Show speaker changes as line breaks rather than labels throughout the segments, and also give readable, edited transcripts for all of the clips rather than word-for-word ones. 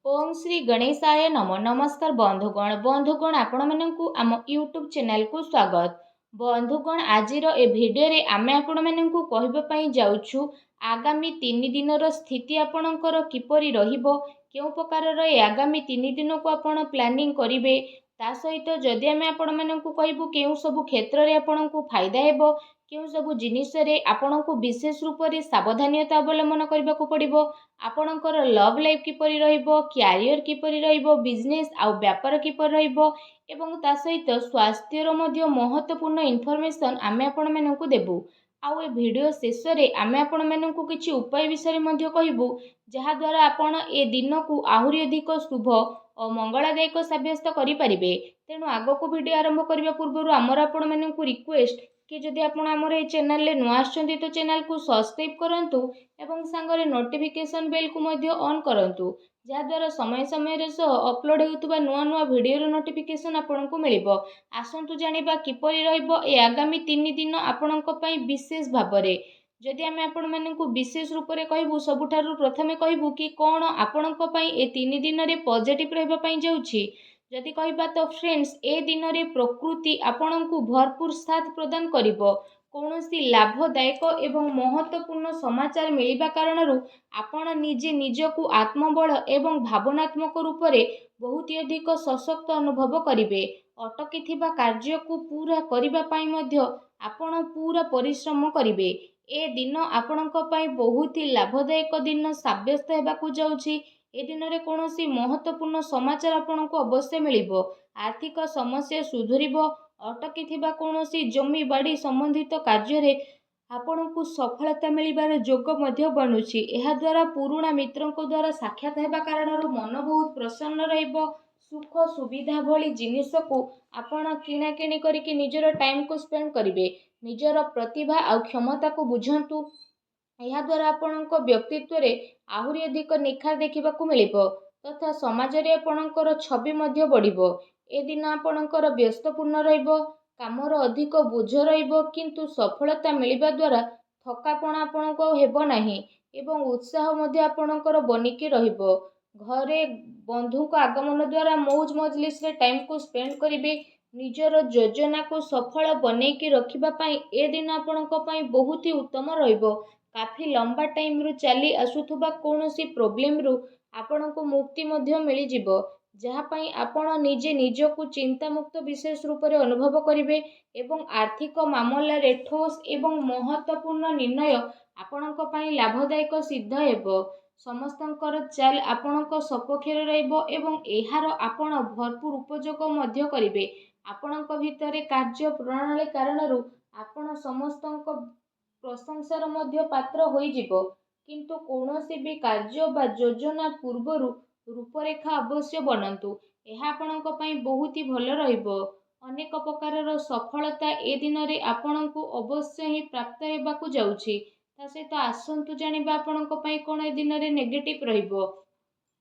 ओम श्री गणेशाय नम नमस्कार बंधुगण आपण मानकु आम यूट्यूब चैनल को स्वागत। बंधुगण आजिर ए भिडियो रे आमे आपण मानकु कहबा पई जाउछु आगामी 3 दिनर स्थिति आपणकर किपरि रहिबो, केउ प्रकार ए आगामी 3 दिन को आपण प्लानिंग करिवे, ता सहित जदि आमे आपण मानकु कहबु केउ सब क्षेत्र रे आपणकु फायदा हेबो, केउ सब जिनिस रे आपणकु विशेष रूप रे सावधानता अवलंबन करबाकू पड़िबो, आपणकर लव लाइफ किपरि रहिबो, क्यारियर किपरि रहिबो, बिजनेस आउ व्यापार किपरि रहिबो एवं ता सहित स्वास्थ्यर मध्य महत्वपूर्ण इनफॉरमेशन आमे आपण मानकु देबु। आउ ए वीडियो शेष रे आमे आपण मानकु किछि उपाय विषय मध्य कहिबु, जहा द्वारा आपण ए दिन को आहुरी अधिक शुभ और मंगलदायक सब्यस्त करि परिबे। तेणु आगो को वीडियो आरंभ करबा पूर्व आमर आपण मानकु रिक्वेस्ट कि जदि आपण आमर ए चैनल ले नुआ आछंती तो चैनल को सब्सक्राइब करंतु एवं सांगरे नोटिफिकेशन बेल को मध्य ऑन करंतु, जहा द्वारा समय समय रे सो अपलोड हेउतबा नुआ नुआ वीडियो रो नोटिफिकेशन आपनकु मिलिबो। आसंतु जानिबा किपरि रहइबो ए आगामी 3 दिन आपनक पई विशेष भाबरे। जदि आमे आपण मानकु विशेष रूप रे कहबु, सबुठारु प्रथमे कहबु कि कोन आपनक पई ए 3 दिन रे पॉजिटिव रहबा पई जाउछि। जदि कहबा तो फ्रेंड्स, ए दिन रे प्रकृति आपनकु भरपूर साथ प्रदान करिबो। कौनसी लाभदायक एवं महत्वपूर्ण समाचार मिलिबा कारणरू आपण निजे निजकु आत्मबल एवं भावनात्मक रूप से बहुत अधिक सशक्त अनुभव करिवे। अटकी थिबा कार्य को पूरा करिबा पई मध्य आपण पूरा परिश्रम करिवे। ए दिन आपणक पई बहुत ही लाभदायक दिन साब्यस्त हेबाकू जाउछि। ए दिन रे कौनसी महत्वपूर्ण समाचार आपणको अवश्य मिलिबो। आर्थिक समस्या सुधुरिबो। अटकी थिबा कौनसी जमी बाड़ी संबंधित कार्य रे आपणको सफलता मिलिबार जोग मध्य बनुछि। एहा द्वारा पुराणा मित्रंको द्वारा साक्षात हेबा कारणरू मन बहुत प्रसन्न रहिबो। सुख सुविधा भली जिनिस को आपण किणा किणी करिके निजर टाइम को स्पेंड करिवे। निजर प्रतिभा आ क्षमता को बुझंतु। एहा द्वारा आपणको व्यक्तित्व रे आहुरी अधिक निखार देखिबाकू मिलिबो तथा समाज रे आपणकर छवि मध्य बढ़िबो। ए दिन आपणकर व्यस्तपूर्ण रहिबो, कामर अधिक बोझ रहिबो, किंतु सफलता मिलिबा द्वारा थकापण आपणको हेबो नाही एवं उत्साह मध्य आपणकर बनिकी रहिबो। घरे बंधु को आगमन द्वारा मौज मजलिस रे टाइम को स्पेंड करिवे। निजर योजना को सफल बनेकी रखिबा पई ए दिन आपणको पई बहुत ही उत्तम रहिबो। काफी लंबा टाइम रु चली आसुथुबा कौनसी प्रॉब्लम रु आपणको मुक्ति मध्य मिली जिवो, जहा पई आपण निजे निजकु चिंता मुक्त विशेष रूप रे अनुभव करिवे एवं आर्थिक मामला रे ठोस एवं महत्वपूर्ण निर्णय आपणक पई लाभदायक सिद्ध हेबो। समस्तंकर चाल आपणक सपक्षरे रहइबो एवं एहार आपण भरपूर उपयोग मध्य करिवे। आपणक भितरे कार्य प्रणाली कारणरू आपण समस्तंक प्रशंसार मध्य पात्र होई जिवो, किंतु कौनसी भी कार्य बा योजना पूर्वरु रूपरेखा अवश्य बनंतु। एहा आपणक पई बहुत ही भल रहिबो। अनेक प्रकारर सफलता ए दिन रे आपणकु अवश्य ही प्राप्त हेबाकू जाउछि। ता सहित आसंतु जानिबा आपणक पई कोन ए दिन रे नेगेटिव रहिबो।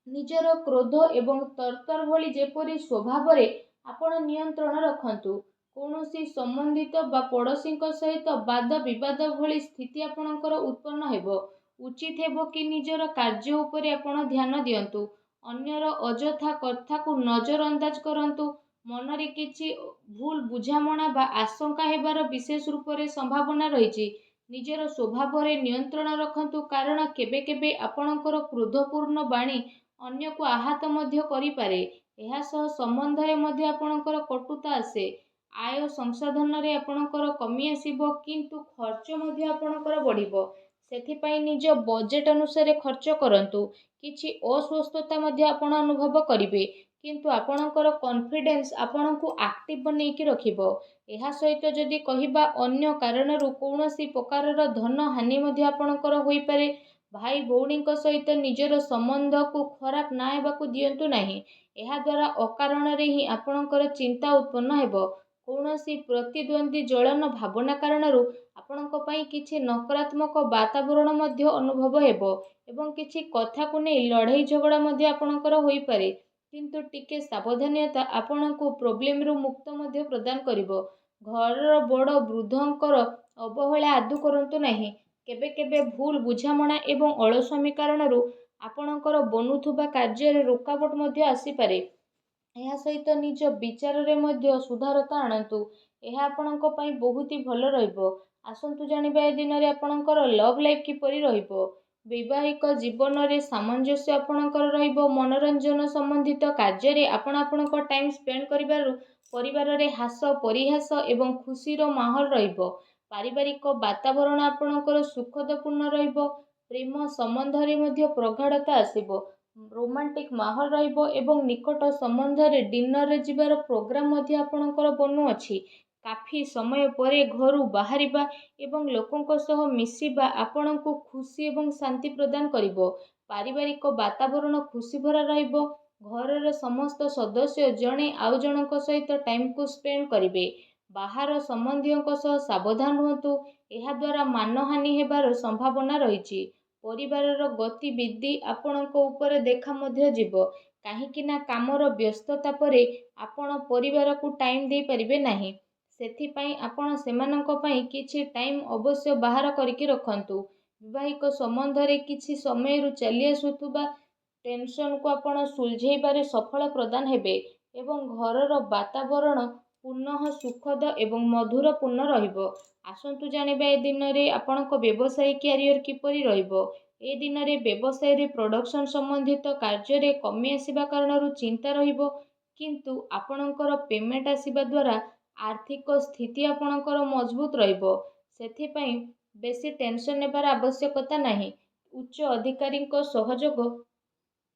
निजर क्रोध एवं तरतर भली जेपरि स्वभाव रे आपण नियंत्रण रखंतु। कौनसी संबंधित बा पड़ोसी सहित वाद विवाद भली स्थिति आपणकर उत्पन्न हेबो। उचित हेबो कि निजर कार्य उपरे आपण ध्यान दियंतु। अन्यर अजथा कथा को नजर अंदाज करंतु। मन रे किछि भूल बुझामणा बा आशंका हेबार विशेष रूप रे संभावना रहिछि। निजर स्वभाव रे नियंत्रण रखंतु, कारण केबे केबे आपणकर क्रोधपूर्ण बाणी अन्य को आहत मध्य करि पारे। एहा सह संबंध रे मध्य आपणकर कटुता आसे। आय संसाधन रे आपणकर कमी आसीबो, किंतु खर्च मध्य आपणकर बढ़िबो। सेथिपाई निज बजेट अनुसार खर्च करंतु। किछि अस्वस्थता मध्य आपण अनुभव करिवे, किंतु आपणकर कॉन्फिडेंस आपणकु एक्टिव बनेकी रखिबो। एहा सहित जदि कहिबा अन्य कारणरू कौनसी प्रकारर धन हानि मध्य आपणकर होई पारे। भाई भौणी सहित निजर संबंध को खराब ना हेबाकू दियंतु नाही। एहा द्वारा अकारण रे ही आपणकर चिंता उत्पन्न हेबो। कौनसी प्रतिद्वंदी जलन भावना कारणरू आपणक पई किछि नकारात्मक वातावरण मध्य अनुभव हेबो एवं किछि कथा को नै लड़ाई झगड़ा मध्य आपणकर होई पारे, किंतु टिके सावधानता आपणको प्रॉब्लम रु मुक्त मध्य प्रदान करिवो। घर बड़ वृद्धंकर अवहेला आदु करंतु नाही। केबे केबे भूल बुझामणा एवं अलस्वामी कारणरू ଆପଣଙ୍କର ବନୁଥିବା କାର୍ଯ୍ୟରେ ରୋକାବଟ ମଧ୍ୟ ଆସିପାରେ। ଏହା ସହିତ ନିଜ ବିଚାରରେ ମଧ୍ୟ ସୁଧାରତା ଆଣନ୍ତୁ। ଏହା ଆପଣଙ୍କ ପାଇଁ ବହୁତ ହି ଭଲ ରହିବ। ଆସନ୍ତୁ ଜାଣିବା ଏ ଦିନରେ ଆପଣଙ୍କର ଲଭ୍ ଲାଇଫ୍ କିପରି ରହିବ। ବୈବାହିକ ଜୀବନରେ ସାମଞ୍ଜସ୍ୟ ଆପଣଙ୍କର ରହିବ। ମନୋରଞ୍ଜନ ସମ୍ବନ୍ଧିତ କାର୍ଯ୍ୟରେ ଆପଣ ଆପଣଙ୍କ ଟାଇମ୍ ସ୍ପେଣ୍ଡ କରିବାରୁ ପରିବାରରେ ହାସ ପରିହାସ ଏବଂ ଖୁସିର ମାହୋଲ ରହିବ। ପାରିବାରିକ ବାତାବରଣ ଆପଣଙ୍କର ସୁଖଦପୂର୍ଣ୍ଣ ରହିବ। ପ୍ରେମ ସମ୍ବନ୍ଧରେ ମଧ୍ୟ ପ୍ରଗାଢ଼ତା ଆସିବ। ରୋମାଣ୍ଟିକ ମାହୋଲ ରହିବ ଏବଂ ନିକଟ ସମ୍ବନ୍ଧରେ ଡିନରରେ ଯିବାର ପ୍ରୋଗ୍ରାମ ମଧ୍ୟ ଆପଣଙ୍କର ବନୁଅଛି। କାଫି ସମୟ ପରେ ଘରୁ ବାହାରିବା ଏବଂ ଲୋକଙ୍କ ସହ ମିଶିବା ଆପଣଙ୍କୁ ଖୁସି ଏବଂ ଶାନ୍ତି ପ୍ରଦାନ କରିବ। ପାରିବାରିକ ବାତାବରଣ ଖୁସି ଭରା ରହିବ। ଘରର ସମସ୍ତ ସଦସ୍ୟ ଜଣେ ଆଉ ଜଣଙ୍କ ସହିତ ଟାଇମକୁ ସ୍ପେଣ୍ଡ କରିବେ। ବାହାର ସମ୍ବନ୍ଧୀୟଙ୍କ ସହ ସାବଧାନ ରୁହନ୍ତୁ। ଏହାଦ୍ୱାରା ମାନହାନି ହେବାର ସମ୍ଭାବନା ରହିଛି। ପରିବାରର ଗତିବିଧି ଆପଣଙ୍କ ଉପରେ ଦେଖା ମଧ୍ୟ ଯିବ। କାହିଁକି ନା କାମର ବ୍ୟସ୍ତତା ପରେ ଆପଣ ପରିବାରକୁ ଟାଇମ୍ ଦେଇପାରିବେ ନାହିଁ। ସେଥିପାଇଁ ଆପଣ ସେମାନଙ୍କ ପାଇଁ କିଛି ଟାଇମ୍ ଅବଶ୍ୟ ବାହାର କରିକି ରଖନ୍ତୁ। ବୈବାହିକ ସମ୍ବନ୍ଧରେ କିଛି ସମୟରୁ ଚାଲି ଆସୁଥିବା ଟେନସନକୁ ଆପଣ ସୁଲଝେଇବାରେ ସଫଳ ପ୍ରଦାନ ହେବେ ଏବଂ ଘରର ବାତାବରଣ ପୁନଃ ସୁଖଦ ଏବଂ ମଧୁରପୂର୍ଣ୍ଣ ରହିବ। ଆସନ୍ତୁ ଜାଣିବା ଏ ଦିନରେ ଆପଣଙ୍କ ବ୍ୟବସାୟିକ କ୍ୟାରିୟର କିପରି ରହିବ। ଏ ଦିନରେ ବ୍ୟବସାୟରେ ପ୍ରଡକ୍ସନ ସମ୍ବନ୍ଧିତ କାର୍ଯ୍ୟରେ କମି ଆସିବା କାରଣରୁ ଚିନ୍ତା ରହିବ, କିନ୍ତୁ ଆପଣଙ୍କର ପେମେଣ୍ଟ ଆସିବା ଦ୍ୱାରା ଆର୍ଥିକ ସ୍ଥିତି ଆପଣଙ୍କର ମଜବୁତ ରହିବ। ସେଥିପାଇଁ ବେଶୀ ଟେନସନ ନେବାର ଆବଶ୍ୟକତା ନାହିଁ। ଉଚ୍ଚ ଅଧିକାରୀଙ୍କ ସହଯୋଗ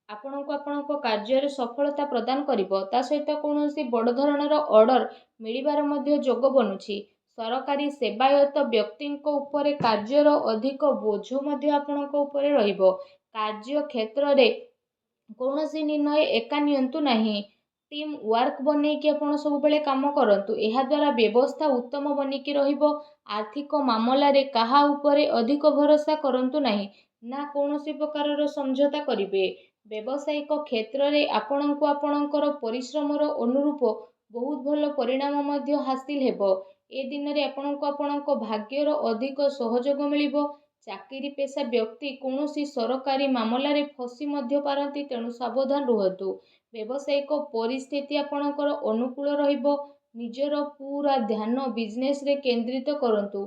ଆପଣଙ୍କୁ ଆପଣଙ୍କ କାର୍ଯ୍ୟରେ ସଫଳତା ପ୍ରଦାନ କରିବ। ତା ସହିତ କୌଣସି ବଡ଼ ଧରଣର ଅର୍ଡର ମିଳିବାର ମଧ୍ୟ ଯୋଗ ବନୁଛି। ସରକାରୀ ସେବାୟତ ବ୍ୟକ୍ତିଙ୍କ ଉପରେ କାର୍ଯ୍ୟର ଅଧିକ ବୋଝ ମଧ୍ୟ ଆପଣଙ୍କ ଉପରେ ରହିବ। କାର୍ଯ୍ୟ କ୍ଷେତ୍ରରେ କୌଣସି ନିର୍ଣ୍ଣୟ ଏକା ନିଅନ୍ତୁ ନାହିଁ। ଟିମ୍ ୱାର୍କ ବନେଇକି ଆପଣ ସବୁବେଳେ କାମ କରନ୍ତୁ। ଏହାଦ୍ୱାରା ବ୍ୟବସ୍ଥା ଉତ୍ତମ ବନିକି ରହିବ। ଆର୍ଥିକ ମାମଲାରେ କାହା ଉପରେ ଅଧିକ ଭରସା କରନ୍ତୁ ନାହିଁ, ନା କୌଣସି ପ୍ରକାରର ସମଝୋତା କରିବେ। ବ୍ୟବସାୟିକ କ୍ଷେତ୍ରରେ ଆପଣଙ୍କୁ ଆପଣଙ୍କର ପରିଶ୍ରମର ଅନୁରୂପ ବହୁତ ଭଲ ପରିଣାମ ମଧ୍ୟ ହାସିଲ ହେବ। ଏ ଦିନରେ ଆପଣଙ୍କୁ ଆପଣଙ୍କ ଭାଗ୍ୟର ଅଧିକ ସହଯୋଗ ମିଳିବ। ଚାକିରି ପେଶା ବ୍ୟକ୍ତି କୌଣସି ସରକାରୀ ମାମଲାରେ ଫସି ମଧ୍ୟ ପାରନ୍ତି, ତେଣୁ ସାବଧାନ ରୁହନ୍ତୁ। ବ୍ୟବସାୟିକ ପରିସ୍ଥିତି ଆପଣଙ୍କର ଅନୁକୂଳ ରହିବ। ନିଜର ପୁରା ଧ୍ୟାନ ବିଜନେସରେ କେନ୍ଦ୍ରିତ କରନ୍ତୁ।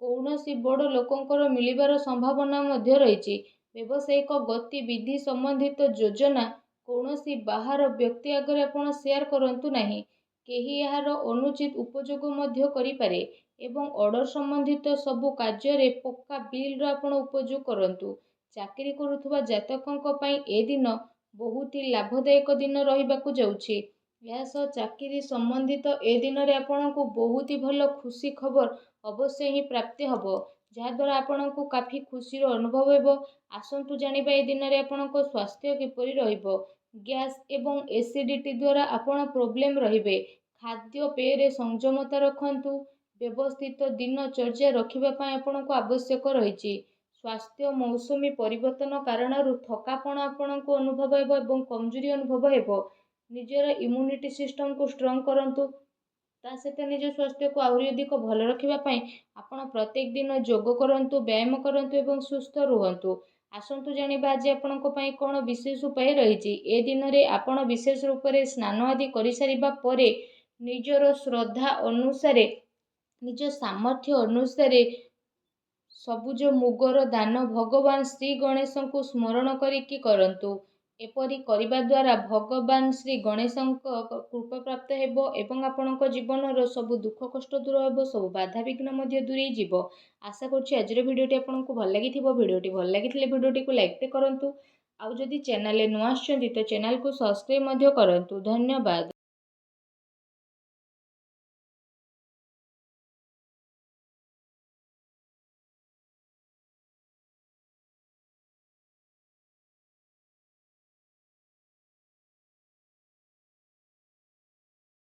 କୌଣସି ବଡ଼ ଲୋକଙ୍କର ମିଳିବାର ସମ୍ଭାବନା ମଧ୍ୟ ରହିଛି। ବ୍ୟବସାୟିକ ଗତିବିଧି ସମ୍ବନ୍ଧିତ ଯୋଜନା କୌଣସି ବାହାର ବ୍ୟକ୍ତି ଆଗରେ ଆପଣ ସେୟାର କରନ୍ତୁ ନାହିଁ। କେହି ଏହାର ଅନୁଚିତ ଉପଯୋଗ ମଧ୍ୟ କରିପାରେ ଏବଂ ଅର୍ଡର ସମ୍ବନ୍ଧିତ ସବୁ କାର୍ଯ୍ୟରେ ପକ୍କା ବିଲ୍ର ଆପଣ ଉପଯୋଗ କରନ୍ତୁ। ଚାକିରି କରୁଥିବା ଜାତକଙ୍କ ପାଇଁ ଏ ଦିନ ବହୁତ ହି ଲାଭଦାୟକ ଦିନ ରହିବାକୁ ଯାଉଛି। ଏହା ସହ ଚାକିରି ସମ୍ବନ୍ଧିତ ଏ ଦିନରେ ଆପଣଙ୍କୁ ବହୁତ ହି ଭଲ ଖୁସି ଖବର ଅବଶ୍ୟ ହିଁ ପ୍ରାପ୍ତି ହେବ, ଯାହାଦ୍ୱାରା ଆପଣଙ୍କୁ କାଫି ଖୁସିର ଅନୁଭବ ହେବ। ଆସନ୍ତୁ ଜାଣିବା ଏ ଦିନରେ ଆପଣଙ୍କ ସ୍ୱାସ୍ଥ୍ୟ କିପରି ରହିବ। ଗ୍ୟାସ୍ ଏବଂ ଏସିଡିଟି ଦ୍ୱାରା ଆପଣ ପ୍ରୋବ୍ଲେମ ରହିବେ। ଖାଦ୍ୟପେୟରେ ସଂଯମତା ରଖନ୍ତୁ। ବ୍ୟବସ୍ଥିତ ଦିନଚର୍ଯ୍ୟା ରଖିବା ପାଇଁ ଆପଣଙ୍କୁ ଆବଶ୍ୟକ ରହିଛି। ସ୍ୱାସ୍ଥ୍ୟ ମୌସୁମୀ ପରିବର୍ତ୍ତନ କାରଣରୁ ଥକାପଣ ଆପଣଙ୍କୁ ଅନୁଭବ ହେବ ଏବଂ କମଜୋରି ଅନୁଭବ ହେବ। ନିଜର ଇମ୍ୟୁନିଟି ସିଷ୍ଟମକୁ ଷ୍ଟ୍ରଙ୍ଗ କରନ୍ତୁ। ତା ସହିତ ନିଜ ସ୍ୱାସ୍ଥ୍ୟକୁ ଆହୁରି ଅଧିକ ଭଲ ରଖିବା ପାଇଁ ଆପଣ ପ୍ରତ୍ୟେକ ଦିନ ଯୋଗ କରନ୍ତୁ, ବ୍ୟାୟାମ କରନ୍ତୁ ଏବଂ ସୁସ୍ଥ ରୁହନ୍ତୁ। ଆସନ୍ତୁ ଜାଣିବା ଆଜି ଆପଣଙ୍କ ପାଇଁ କ'ଣ ବିଶେଷ ଉପାୟ ରହିଛି। ଏ ଦିନରେ ଆପଣ ବିଶେଷ ରୂପରେ ସ୍ନାନ ଆଦି କରିସାରିବା ପରେ ନିଜର ଶ୍ରଦ୍ଧା ଅନୁସାରେ, ନିଜ ସାମର୍ଥ୍ୟ ଅନୁସାରେ ସବୁଜ ମୁଗର ଦାନ ଭଗବାନ ଶ୍ରୀ ଗଣେଶଙ୍କୁ ସ୍ମରଣ କରିକି କରନ୍ତୁ। ଏପରି କରିବା ଦ୍ୱାରା ଭଗବାନ ଶ୍ରୀ ଗଣେଶଙ୍କ କୃପା ପ୍ରାପ୍ତ ହେବ ଏବଂ ଆପଣଙ୍କ ଜୀବନର ସବୁ ଦୁଃଖ କଷ୍ଟ ଦୂର ହେବ, ସବୁ ବାଧାବିଘ୍ନ ମଧ୍ୟ ଦୂରେଇ ଯିବ। ଆଶା କରୁଛି ଆଜିର ଭିଡ଼ିଓଟି ଆପଣଙ୍କୁ ଭଲ ଲାଗିଥିବ। ଭିଡ଼ିଓଟି ଭଲ ଲାଗିଥିଲେ ଭିଡ଼ିଓଟିକୁ ଲାଇକ୍ କରନ୍ତୁ। ଆଉ ଯଦି ଚ୍ୟାନେଲରେ ନୂଆ ଆସିଛନ୍ତି ତ ଚ୍ୟାନେଲକୁ ସବସ୍କ୍ରାଇବ୍ ମଧ୍ୟ କରନ୍ତୁ। ଧନ୍ୟବାଦ।